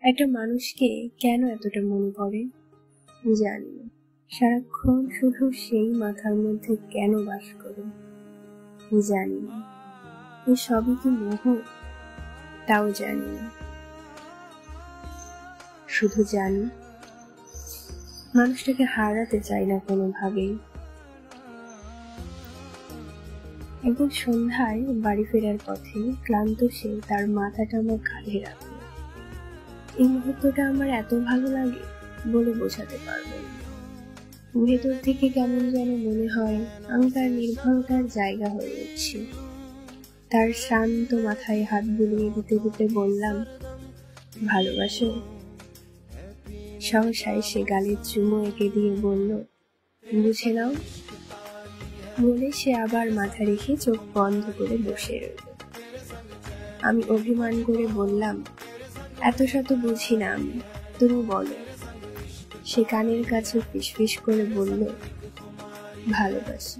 একটা মানুষকে কেন এতটা মনে পড়ে জানি না। সারাক্ষণ শুধু সেই মাথার মধ্যে কেন বাস করে জানি না। এই সবই কি মোহ, তাও জানি না। শুধু জানি মানুষটাকে হারাতে চাই না কোনোভাবেই। একদিন সন্ধ্যায় বাড়ি ফেরার পথে ক্লান্ত সে তার মাথাটা আমার কাঁধে রাখল। এই মুহূর্তটা আমার এত ভালো লাগে বলে বোঝাতে পারবো না। ভেতর থেকে কেমন যেন মনে হয় আমি তার নির্ভরতার জায়গা হয়ে উঠছি। তার শান্ত মাথায় হাত বুলিয়ে দিতে দিতে বললাম, ভালোবাসো? সহসায় সে গালের চুমো এঁকে দিয়ে বলল, বুঝে নাও। বলে সে আবার মাথা রেখে চোখ বন্ধ করে বসে রইল। আমি অভিমান করে বললাম, এত শত বুঝি না আমি, তুমি বলো। সে কানের কাছে ফিসফিস করে বলল, ভালোবাসি।